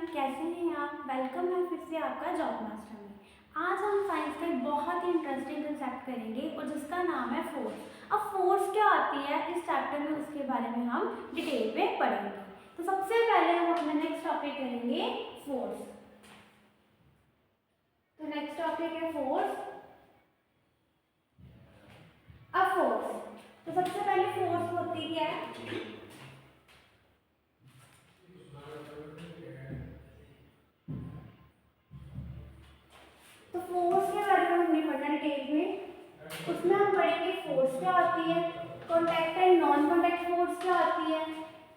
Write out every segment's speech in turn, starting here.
कैसे हैं आप। वेलकम है फिर से आपका जॉब मास्टर में। आज हम साइंस का एक बहुत ही इंटरेस्टिंग कंसेप्ट करेंगे और जिसका नाम है फोर्स। अब फोर्स क्या आती है इस चैप्टर में, उसके बारे में हम डिटेल में पढ़ेंगे। तो सबसे पहले हम अपना नेक्स्ट टॉपिक करेंगे फोर्स। तो नेक्स्ट टॉपिक है फोर्स। अब फोर्स, तो सबसे पहले फोर्स होती है तो फोर्स के बारे में हमने पढ़ना डिटेल में। उसमें हम पढ़ेंगे फोर्स क्या होती है, contact and non contact force क्या होती है,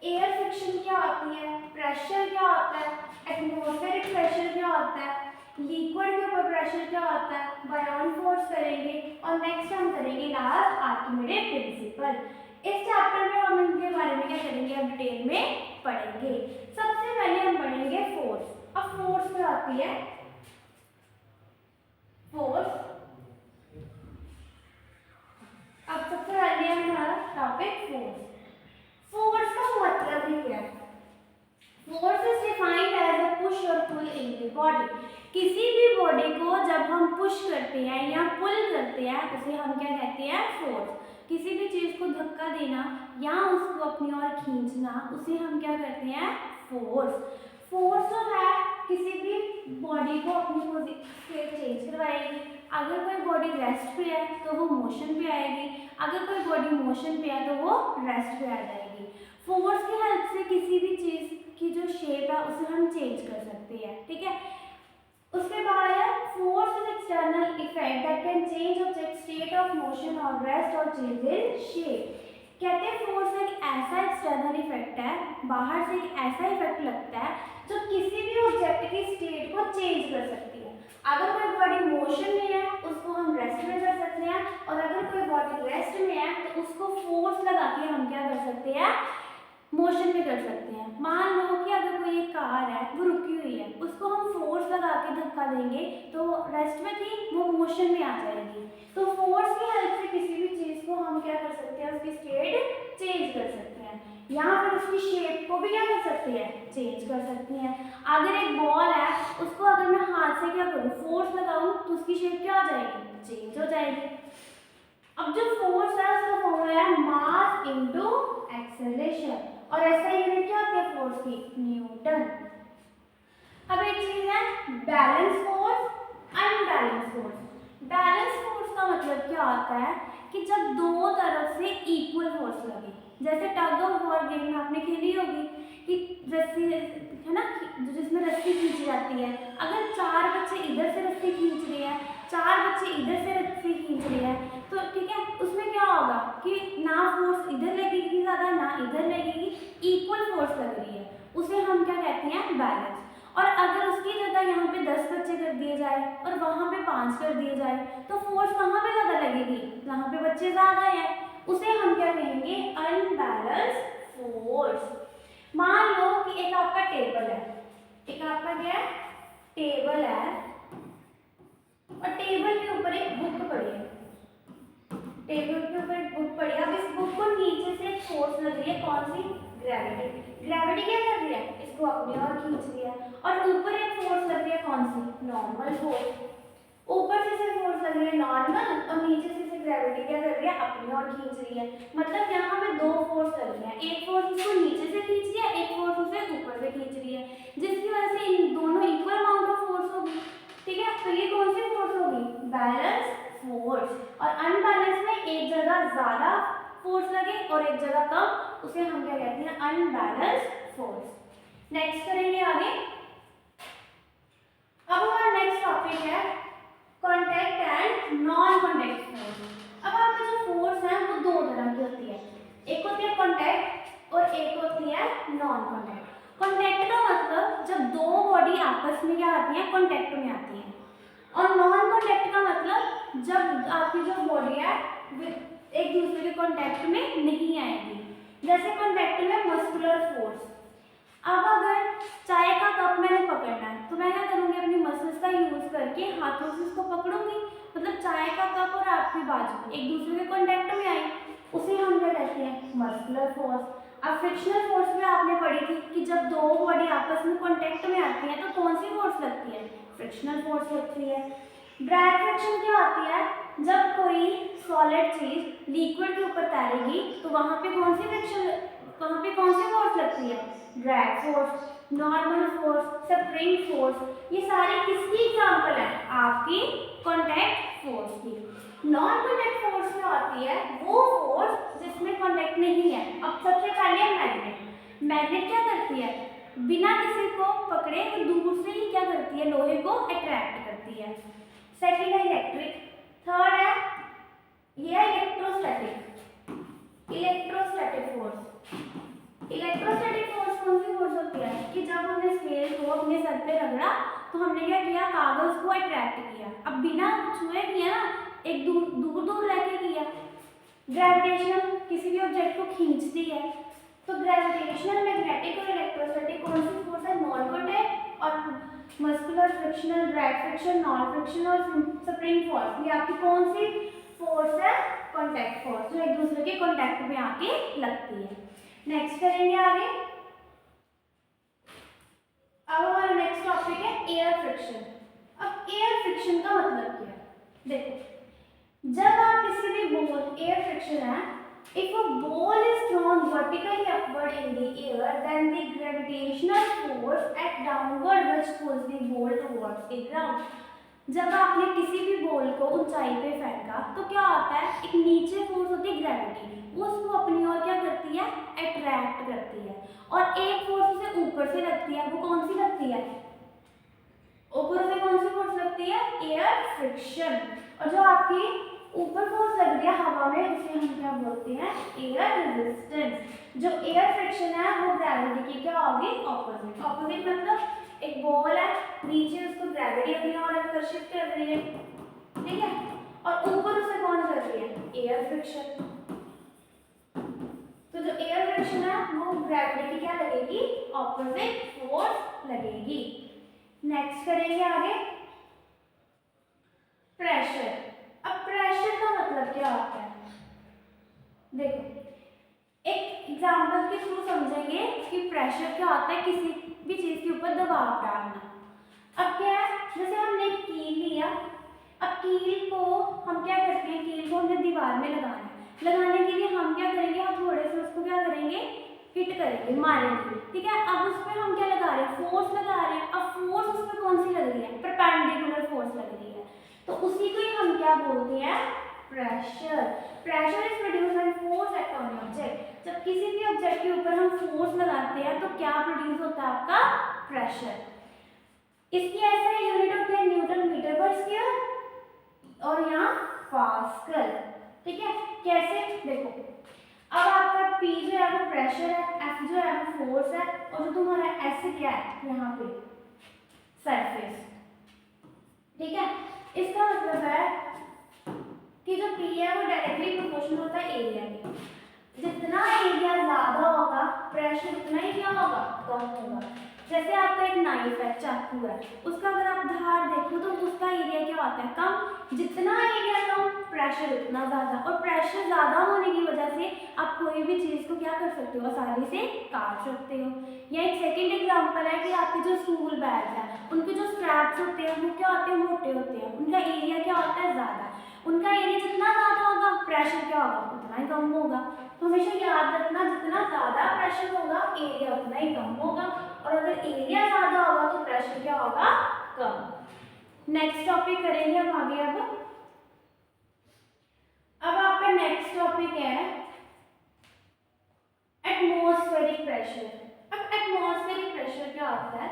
एयर फ्रिक्शन क्या होती है, प्रेशर क्या होता है, एटमॉस्फेरिक प्रेशर क्या होता है, लिक्विड के ऊपर प्रेशर क्या होता है, बायोन फोर्स करेंगे और नेक्स्ट हम करेंगे लास्ट आर्किमिडीज प्रिंसिपल। इस चैप्टर में हम इनके बारे में क्या करेंगे, अब डिटेल में पढ़ेंगे। सबसे पहले हम पढ़ेंगे फोर्स। अब फोर्स क्या होती है, फोर्स। अब सबसे पहले हमारा टॉपिक फोर्स। फोर्स का मतलब ही क्या है। Force is defined as a push और पुल इन द बॉडी। किसी भी बॉडी को जब हम पुश करते हैं या पुल करते हैं उसे हम क्या कहते हैं, फोर्स। किसी भी चीज को धक्का देना या उसको अपनी ओर खींचना उसे हम क्या करते हैं, फोर्स। फोर्स जो है किसी भी बॉडी को अपनी पोजीशन चेंज करवाएगी। अगर कोई बॉडी रेस्ट पे है तो वो मोशन पे आएगी, अगर कोई बॉडी मोशन पे है तो वो रेस्ट पे आ जाएगी। फोर्स की हेल्प से किसी भी चीज की जो शेप है उसे हम चेंज कर सकते हैं, ठीक है। उसके बाद है force is external effect that can change object state of motion और रेस्ट और चेंज इन शेप। कहते हैं फोर्स एक ऐसा एक्सटर्नल इफेक्ट है, बाहर से एक ऐसा इफेक्ट लगता है जो किसी भी ऑब्जेक्ट की स्टेट को चेंज कर सकती है। अगर कोई बॉडी मोशन में है उसको हम रेस्ट में कर सकते हैं और अगर कोई बॉडी रेस्ट में है तो उसको फोर्स लगा के हम क्या कर सकते हैं, मोशन में कर सकते हैं। मान लो कि अगर कोई एक कार है वो रुकी हुई है, उसको हम फोर्स लगा के धक्का देंगे तो रेस्ट में थी वो मोशन में आ जाएगी। तो फोर्स की हेल्प से किसी भी चीज को हम क्या कर सकते हैं, उसकी स्टेट चेंज कर सकते हैं या फिर उसकी शेप को भी क्या कर सकते हैं, चेंज कर सकते हैं। अगर एक बॉल है उसको अगर मैं हाथ से क्या करूँ, फोर्स लगाऊं तो उसकी शेप क्या हो जाएगी, चेंज हो जाएगी। अब जो फोर्स है उसका फॉर्मूला है मास इनटू एक्सेलरेशन और ऐसा यूनिट क्या होती है फोर्स की, न्यूटन। अब एक चीज है balance force, unbalance force. Balance force का मतलब क्या होता है कि जब दो तरफ से इक्वल फोर्स लगे, जैसे टग ऑफ वॉर गेम आपने खेली होगी कि रस्सी है ना, जिसमें रस्सी खींची जाती है। अगर चार बच्चे इधर से रस्सी खींच रहे हैं, चार बच्चे इधर से रस्सी खींच रहे हैं, तो ठीक है उसमें क्या होगा कि ना फोर्स इधर लगेगी ज़्यादा ना इधर लगेगी, इक्वल फोर्स लग रही है, उसे हम क्या कहते हैं, बैलेंस। और अगर उसकी जगह यहाँ पे 10 बच्चे कर दिए जाए और वहाँ पे 5 कर दिए जाए तो फोर्स कहाँ पे ज़्यादा लगेगी, जहाँ पे बच्चे ज़्यादा हैं, उसे हम क्या कहेंगे, अनबैलेंस फोर्स। मान लो कि एक आपका टेबल है, एक आपका क्या है, टेबल है और टेबल के ऊपर एक बुक पड़ी है, टेबल के ऊपर एक बुक पड़ी है। अब इस बुक को नीचे से एक फोर्स लग रही है, कौन सी, ग्रेविटी। ग्रेविटी क्या कर रही है, इसको अपनी ओर खींच रही है और ऊपर एक फोर्स लग रही है, कौन सी, नॉर्मल फोर्स। ऊपर से फोर्स लग रही है नॉर्मल और नीचे से ग्रेविटी क्या कर रही है, अपनी ओर खींच रही है। मतलब यहाँ पे दो फोर्स लग रही है, एक फोर्स इसको नीचे से खींच रही है, एक फोर्स उसे ऊपर से खींच रही है, जिसकी वजह से इन दोनों इक्वल अमाउंट ऑफ फोर्स होगी, ठीक है। तो ये कौन सी फोर्स होगी, बैलेंस फोर्स। और अनबैलेंस में एक जगह ज्यादा फोर्स लगे और एक जगह कम, उसे हम क्या कहते हैं, अनबैलेंस फोर्स। नेक्स्ट करेंगे आगे। अब हमारा नेक्स्ट टॉपिक है contact and non contact force. अब आपका जो फोर्स है वो दो तरह की होती है, एक होती है कॉन्टैक्ट और एक होती है नॉन कॉन्टैक्ट। कॉन्टैक्ट का मतलब जब दो बॉडी आपस में क्या आती है, कॉन्टैक्ट में आती है। और नॉन कॉन्टैक्ट का मतलब जब आपकी जो बॉडी है एक दूसरे के कॉन्टैक्ट में नहीं आएगी। जैसे कॉन्टैक्ट में मस्कुलर फोर्स। अब अगर चाय का कप मैंने पकड़ना है तो मैं क्या करूँगी, अपनी मसल्स का यूज करके हाथों से इसको पकड़ूंगी, मतलब चाय का कप और आपकी बाजू एक दूसरे के कॉन्टैक्ट में आई, उसे हम क्या कहते हैं, मस्कुलर फोर्स। अब फ्रिक्शनल फोर्स में आपने पढ़ी थी कि जब दो बॉडी आपस में कांटेक्ट में आती है तो कौन सी फोर्स लगती है, फ्रिक्शनल फोर्स लगती है। ड्रैग फ्रिक्शन क्या होती है, जब कोई सॉलिड चीज लिक्विड के ऊपर तैरेगी तो वहां पे कौन सी फ्रिक्शन, वहां पे कौन सी फोर्स लगती है, drag force, normal force, spring force, ये सारी किसकी एग्जांपल है, आपकी कांटेक्ट फोर्स की। नॉन कांटेक्ट फोर्स क्या होती है, वो फोर्स जिसमें कांटेक्ट नहीं है। अब सबसे पहले मैग्नेट, मैग्नेट क्या करती है, बिना किसी को पकड़े वो दूर से ही क्या करती है, लोहे को अट्रैक्ट करती है। सेकेंड है इलेक्ट्रिक, थर्ड है ये है electrostatic, electrostatic force. Electrostatic force कौन सी फोर्स होती है कि जब हमने स्केल को अपने सर पे रगड़ा तो हमने क्या किया, कागज को अट्रैक्ट किया। अब बिना छुए किया ना, एक दूर दूर दूर रह के किया। ग्रेविटेशनल किसी भी ऑब्जेक्ट को खींचती है, तो ग्रेविटेशनल, मैग्नेटिक और इलेक्ट्रोस्टैटिक कौन सी फोर्स है, नॉन कांटेक्ट और muscular, frictional, drag friction, non friction और स्प्रिंग फोर्स। ये आपकी कौन सी फोर्स है, कांटेक्ट फोर्स, जो एक दूसरे के कांटेक्ट में आके लगती है। नेक्स्ट करेंगे आगे। अब हमारा नेक्स्ट टॉपिक है एयर फ्रिक्शन। अब एयर फ्रिक्शन का मतलब क्या है, देखो जब आप किसी भी बॉल, एयर फ्रिक्शन है, if a ball is thrown vertically upward in the air then the gravitational force at downward which pulls the ball towards the ground। जब आपने किसी भी बॉल को ऊंचाई पे फेंका तो क्या होता है, एक नीचे फोर्स होती है ग्रेविटी, वो उसको अपनी ओर क्या करती है, अट्रैक्ट करती है। और एक फोर्स उसे ऊपर से लगती है, वो कौन सी लगती है, ऊपर से कौन सी फोर्स लगती है, एयर फ्रिक्शन। और जो आपकी ऊपर फोर्स लग रही है हवा में उसे हम क्या बोलते हैं, एयर रेजिस्टेंस। जो एयर फ्रिक्शन है वो ग्रेविटी की क्या होगी, ऑपोजिट। ऑपोजिट मतलब एक बॉल है, नीचे उसको ग्रेविटी अपनी ओर आकर्षित कर रही है, ठीक है, और ऊपर उसे कौन कर रही है, एयर फ्रिक्शन। तो जो एयर फ्रिक्शन है वो ग्रेविटी की क्या लगेगी, ऑपोजिट फोर्स लगेगी। नेक्स्ट करेंगे आगे प्रेशर। अब प्रेशर का मतलब क्या होता है, देखो एक एग्जांपल के थ्रू समझेंगे कि प्रेशर क्या होता है, किसी भी चीज के ऊपर दबाव डालना। अब क्या है, जैसे हमने कील लिया, अब कील को हम क्या करते हैं, कील को हमने दीवार में लगाना है, लगाने के लिए हम क्या करेंगे, हम थोड़े से उसको क्या करेंगे, हिट करेंगे, मारेंगे, ठीक है। अब उस पर हम क्या लगा रहे हैं, फोर्स लगा रहे हैं। अब फोर्स उस पर कौन सी लग रही है, परपेंडिकुलर फोर्स लग रही है, तो उसी को ही हम क्या बोलते हैं, pressure. Pressure is produced when force act on object. जब किसी भी ऑब्जेक्ट के ऊपर हम फोर्स लगाते हैं तो क्या प्रोड्यूस होता है, आपका प्रेशर। इसकी ऐसे यूनिट होती है न्यूटन मीटर पर स्क्वायर और यहाँ पास्कल, ठीक है। कैसे, देखो अब आपका P जो है वो प्रेशर है, F जो है वो फोर्स है, और जो तुम्हारा S क्या है, यहाँ पे सरफेस, ठीक है। इसका मतलब है कि जो P है वो डायरेक्टली प्रोपोर्शनल होता है एरिया के। जितना एरिया ज्यादा होगा प्रेशर उतना ही क्या होगा, कम होगा। जैसे आपका एक नाइफ है, चाकू है, उसका अगर आप धार देखो तो उसका एरिया क्या होता है, कम। जितना एरिया कम प्रेशर उतना ज्यादा, और प्रेशर ज्यादा होने की वजह से आप कोई भी चीज को क्या कर सकते हो, आसानी से काट सकते हो। या एक सेकेंड एग्जाम्पल है कि आपके जो स्कूल बैग है उनके जो स्ट्रैप्स होते हैं वो क्या होते हैं, मोटे होते हैं, उनका एरिया क्या होता है, ज्यादा। उनका एरिया जितना ज्यादा होगा प्रेशर क्या होगा, उतना ही कम होगा। तो हमेशा याद रखना, जितना ज्यादा प्रेशर होगा एरिया उतना ही कम होगा, और अगर एरिया ज्यादा होगा तो प्रेशर क्या होगा, कम। नेक्स्ट टॉपिक करेंगे हम आगे। अब आपका नेक्स्ट टॉपिक है एटमॉस्फेरिक प्रेशर। अब एटमॉस्फेरिक प्रेशर क्या होता है,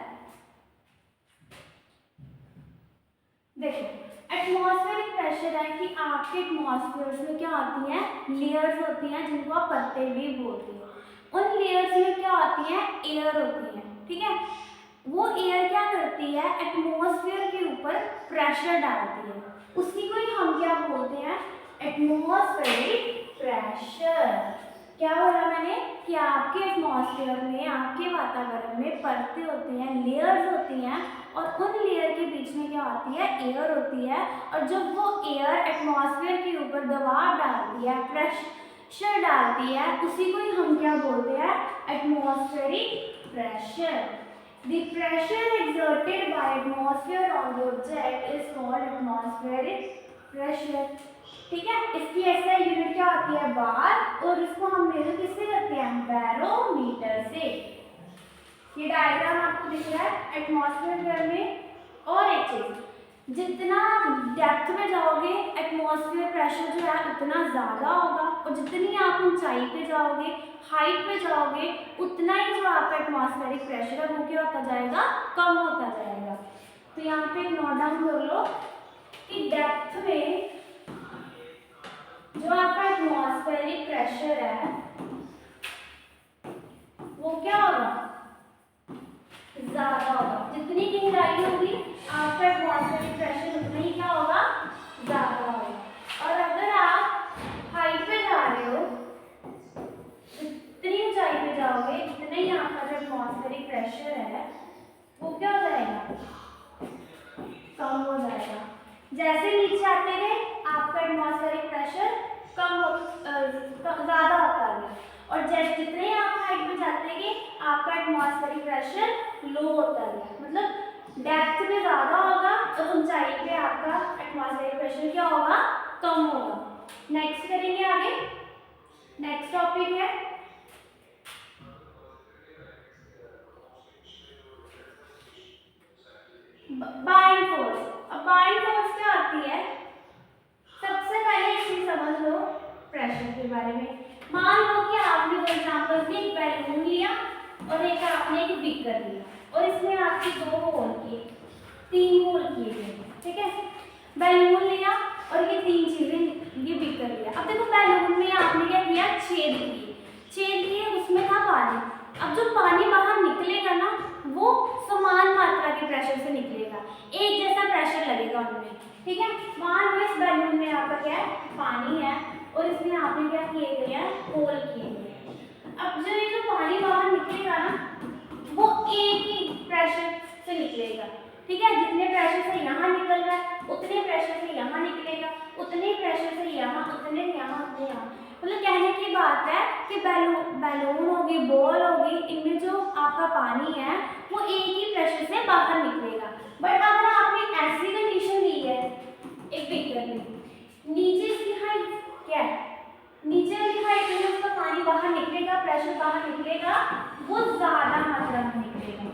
देखो एटमॉस्फेरिक प्रेशर है कि आपके एटमॉस्फेयर में क्या आती हैं, लेयर्स होती हैं जिनको आप परतें भी बोलते हो। उन लेयर्स में क्या आती है, एयर होती है, ठीक है। वो एयर क्या करती है, एटमॉस्फेयर के ऊपर प्रेशर डालती है, उसी को ही हम क्या बोलते हैं, एटमॉस्फेरिक प्रेशर। क्या बोला मैंने कि आपके एटमॉस्फेयर में, आपके वातावरण में परतें होती हैं, लेयर्स होती हैं, और उन लेयर के बीच में क्या होती है, एयर होती है। और जब वो एयर एटमॉस्फेयर के ऊपर दबाव डालती है, प्रेशर डालती है उसी को ही हम क्या बोलते हैं, atmospheric pressure. The pressure exerted by atmosphere on the object is called atmospheric pressure। ठीक है, इसकी ऐसा यूनिट क्या होती है, बार, और इसको हम मेजर किससे करते हैं, बैरोमीटर से। ये डायग्राम आपको दिख रहा है एटमॉस्फेयर में। और एक चीज, जितना डेप्थ में जाओगे एटमॉस्फेयर प्रेशर जो है उतना ज़्यादा होगा, और जितनी आप ऊंचाई पे जाओगे, हाइट पे जाओगे, उतना ही जो आपका एटमॉस्फेरिक प्रेशर है वो क्या होता जाएगा, कम होता जाएगा। तो यहाँ पे एक नोट डाउन कर लो कि डेप्थ में जो आपका एटमॉस्फेरिक प्रेशर है वो क्या होगा, ज़्यादा होगा। जितनी गहराई होगी आपका एटमॉस्फेरिक प्रेशर उतना ही क्या होगा, ज़्यादा होगा। और अगर आप हाइट पे जा रहे हो, जितनी ऊंचाई पे जाओगे उतना ही आपका जो एटमॉस्फेरिक प्रेशर है वो क्या हो जाएगा, कम हो जाएगा। जैसे नीचे आते गए आपका एटमॉस्फेरिक प्रेशर ज़्यादा होता है, और जैसे जितने आप हाइट पे जाते गए आपका एटमॉस्फेरिक प्रेशर लो होता है। मतलब डेप्थ में ज़्यादा होगा तो ऊंचाई पे आपका एटमॉस्फेरिक प्रेशर क्या होगा, कम होगा। नेक्स्ट करेंगे आगे, नेक्स्ट टॉपिक है बाइंग फोर्स। अब बाइंग फोर्स क्या होती है, सबसे पहले एक चीज समझ लो प्रेशर के बारे में। मान लो कि आपने फॉर एग्जांपल एक बैलून लिया और एक आपने एक बीकर लिया, और इसमें आपके 2 होल किए, 3 होल किए गए, ठीक है। बैलून लिया और ये 3 चीजें, ये बीकर लिया। अब देखो बैलून में आपने क्या किया, छेद किए, उसमें था पानी। अब जो पानी बाहर निकलेगा ना वो समान मात्रा के प्रेशर से निकलेगा, एक जैसा प्रेशर लगेगा उनमें, ठीक है। मान लो इस बैलून में आपका क्या है, पानी है, और इसमें आपने क्या किए गए हैं, होल किए गए हैं। अब जो ये जो पानी बाहर निकलेगा ना वो एक ही प्रेशर से निकलेगा, ठीक है। जितने प्रेशर से यहाँ निकल रहा है उतने प्रेशर से यहाँ निकलेगा, उतने प्रेशर से यहाँ, उतने यहाँ। मतलब कहने की बात है कि बैलून होगी, बॉल होगी, इनमें जो आपका पानी है वो एक ही प्रेशर से बाहर निकलेगा। बट अगर आपने ऐसी कंडीशन ली है एक बीकर में, नीचे इसकी हाइट क्या है, नीचे वाली हाइट में उसका पानी बाहर निकलेगा, प्रेशर बाहर निकलेगा, वो ज्यादा मात्रा में निकलेगा।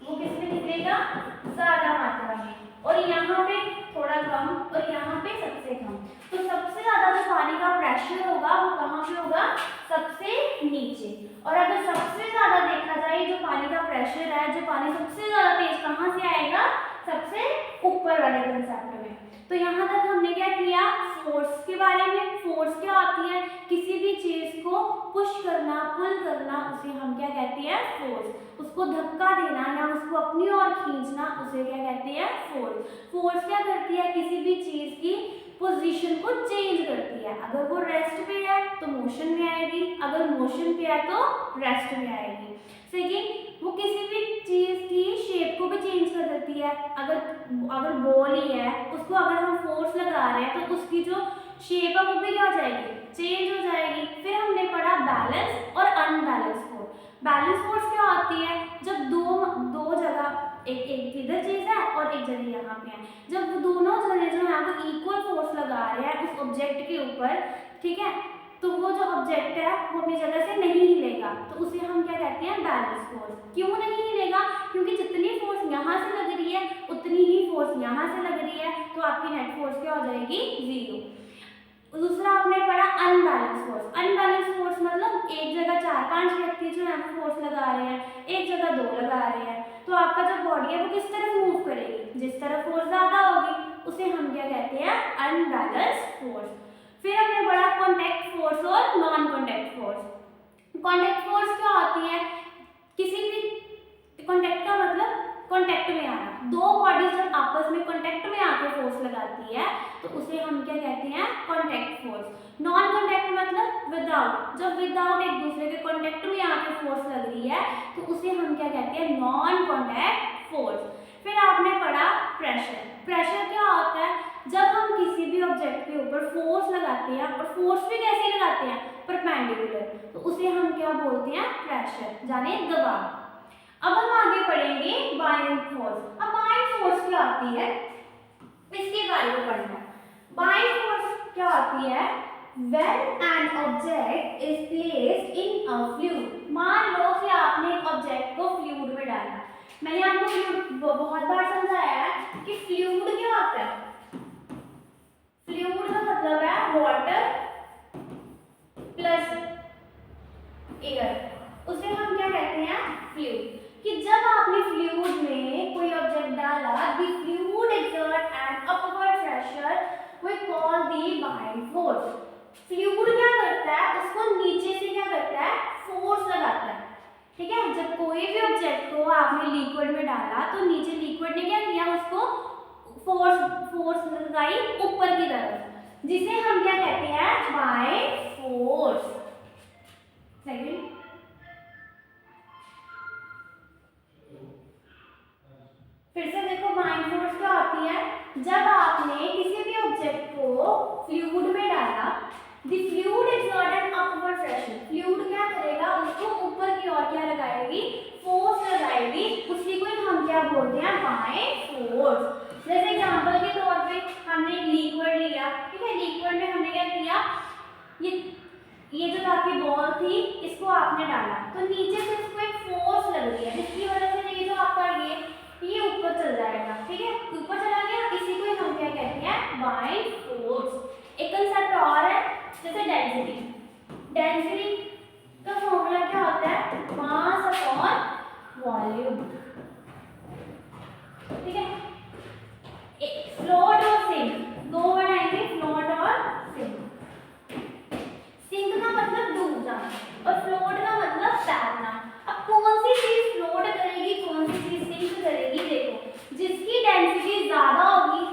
वो किसमें निकलेगा, ज्यादा मात्रा में, और यहाँ पे थोड़ा कम, और यहाँ पे सबसे कम। तो सबसे ज्यादा जो पानी का प्रेशर होगा वो कहाँ पे होगा, सबसे नीचे। और अगर सबसे ज्यादा देखा जाए जो पानी का प्रेशर है, जो पानी सबसे ज्यादा तेज कहाँ से आएगा, सबसे ऊपर वाले कंसेप्ट में। तो यहाँ तक हमने क्या किया, फोर्स के बारे में। फोर्स क्या होती है, किसी भी चीज को पुश करना, पुल करना, उसे हम क्या कहते हैं, फोर्स। उसको धक्का देना या उसको अपनी ओर खींचना, उसे क्या कहते हैं, फोर्स। फोर्स क्या करती है, किसी भी चीज की पोजीशन को चेंज करती है। अगर वो रेस्ट पे है तो मोशन में आएगी, अगर मोशन पे है तो रेस्ट में आएगी। सेकेंड, वो किसी भी चीज की शेप को भी चेंज कर देती है। अगर बॉल ही है, उसको अगर हम फोर्स लगा रहे हैं तो उसकी जो शेप है वो भी क्या हो जाएगी, चेंज हो जाएगी। फिर हमने पढ़ा बैलेंस और अनबैलेंस फोर्स। बैलेंस फोर्स क्या होती है, जब दो जगह, एक इधर चीज है और एक जगह यहाँ पे है, जब वो दोनों जने जो है वो इक्वल फोर्स लगा रहे हैं उस ऑब्जेक्ट के ऊपर, ठीक है, तो वो जो ऑब्जेक्ट है वो अपनी जगह से नहीं हिलेगा, तो उसे हम क्या कहते हैं, बैलेंस फोर्स। क्यों नहीं हिलेगा, क्योंकि जितनी फोर्स यहाँ से लग रही है उतनी ही फोर्स यहाँ से लग रही है, तो आपकी नेट फोर्स क्या हो जाएगी, 0। दूसरा आपने पढ़ा अनबैलेंस फोर्स। अनबैलेंस फोर्स मतलब एक जगह 4-5 व्यक्ति जो है फोर्स लगा रहे हैं, एक जगह 2 लगा रहे हैं, तो आपका जो बॉडी है वो किस तरफ मूव करेगी, जिस तरफ फोर्स ज्यादा होगी, उसे हम क्या कहते हैं, अनबैलेंस फोर्स। फिर हमने पढ़ा कॉन्टैक्ट फोर्स और non contact force. Contact force क्या होती है, किसी भी कॉन्टैक्ट का मतलब कॉन्टैक्ट में आना, 2 बॉडीज जब आपस में कॉन्टैक्ट में आकर फोर्स लगाती है तो उसे हम क्या कहते हैं, कॉन्टैक्ट फोर्स। नॉन कॉन्टैक्ट मतलब विदाउट, जब विदाउट एक दूसरे के कॉन्टैक्ट में आकर फोर्स लग रही है तो उसे हम क्या कहते हैं, नॉन कॉन्टैक्ट फोर्स। फिर आपने पढ़ा प्रेशर। प्रेशर क्या होता है, जब हम किसी भी ऑब्जेक्ट के ऊपर फोर्स लगाते हैं, और फोर्स भी कैसे लगाते हैं, परपेंडिकुलर, तो उसे हम क्या बोलते हैं, प्रेशर यानी दबाव। अब हम आगे पढ़ेंगे बाइंग फोर्स। अब बाइंग फोर्स क्या आती है, इसके बारे में पढ़ना है। बाइंग फोर्स क्या आती है, when an object is placed in a fluid, मान लो कि आपने एक ऑब्जेक्ट को फ्लूइड में डाला। मैंने आपको फ्लूइड बहुत बार समझाया है कि फ्लूइड क्या होता है। फ्लूइड का मतलब है वाटर प्लस एयर, उसे हम क्या कहते हैं, फ्लूइड। कि जब आपने फ्लूइड में कोई ऑब्जेक्ट डाला, the fluid exert an upward pressure, we call the buoyant force. Fluid क्या करता है, उसको नीचे से क्या करता है, फोर्स लगाता है। ठीक है, जब कोई भी ऑब्जेक्ट को आपने लिक्विड में डाला तो नीचे लिक्विड ने क्या किया, उसको फोर्स लगाई ऊपर की तरफ, जिसे हम क्या कहते हैं, बाइंग फोर्स। सेकंड, फिर से देखो बाइंग फोर्स क्या होती है, जब आपने किसी भी ऑब्जेक्ट को फ्लूइड में डाला, the fluid exert an upward pressure, fluid क्या करेगा, उसको ऊपर की ओर क्या लगाएगी, फोर्स लगाएगी, उसी को हम क्या बोलते हैं, बाइंग फोर्स। जैसे एग्जांपल के तौर पे हमने लिक्विड लिया, ठीक है, लिक्विड में हमने क्या किया, ये जो आपकी बॉल थी इसको आपने डाला, तो नीचे से इसको एक फोर्स लग रही है, जिसकी वजह से ये जो आपका ये ऊपर चल जाएगा। ठीक है, ऊपर चला गया, इसी को हम क्या कहते हैं, बाइंग फोर्स। एक कंसेप्ट और है, जैसे डेंसिटी। डेंसिटी का फॉर्मूला क्या होता है, मास अपॉन वॉल्यूम। ठीक है, फ्लोट और सिंक, दो वर्ड आएंगे, फ्लोट और सिंक। सिंक का मतलब डूब जाना और फ्लोट का मतलब तैरना। अब कौन सी चीज फ्लोट करेगी, कौन सी चीज सिंक करेगी, देखो जिसकी डेंसिटी ज्यादा होगी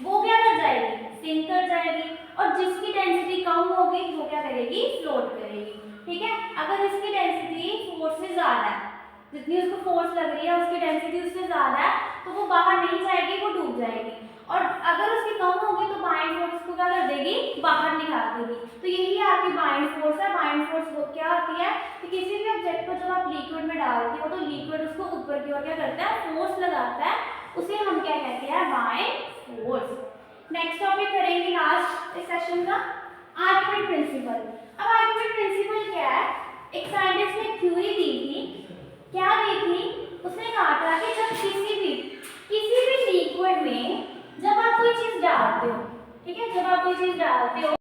वो क्या कर जाएगी, सिंक कर जाएगी, और जिसकी डेंसिटी कम होगी वो क्या करेगी, फ्लोट करेगी। ठीक है, अगर इसकी डेंसिटी फोर्स से ज्यादा है, जितनी उसको फोर्स लग रही है उसकी डेंसिटी उससे ज्यादा है, तो वो बाहर नहीं जाएगी, वो डूब जाएगी। और अगर उसकी कम होगी तो बाइंग फोर्स को क्या कर देगी, बाहर निकाल देगी। तो यही आपकी बाइंग फोर्स है। बाइंग फोर्स वो क्या होती है कि किसी भी ऑब्जेक्ट को जब आप लिक्विड में डालते हो तो लिक्विड उसको ऊपर की ओर क्या करता है, फोर्स लगाता है, उसे हम क्या कहते हैं, बाइंग फोर्स। नेक्स्ट टॉपिक करेंगे लास्ट इस सेशन का, आर्किमिडीज प्रिंसिपल। अब आर्किमिडीज प्रिंसिपल क्या है, एक साइंटिस्ट ने थ्योरी दी थी, क्या दी थी, उसने कहा था कि जब किसी भी लिक्विड में जब आप कोई चीज डालते हो, ठीक है, जब आप कोई चीज डालते हो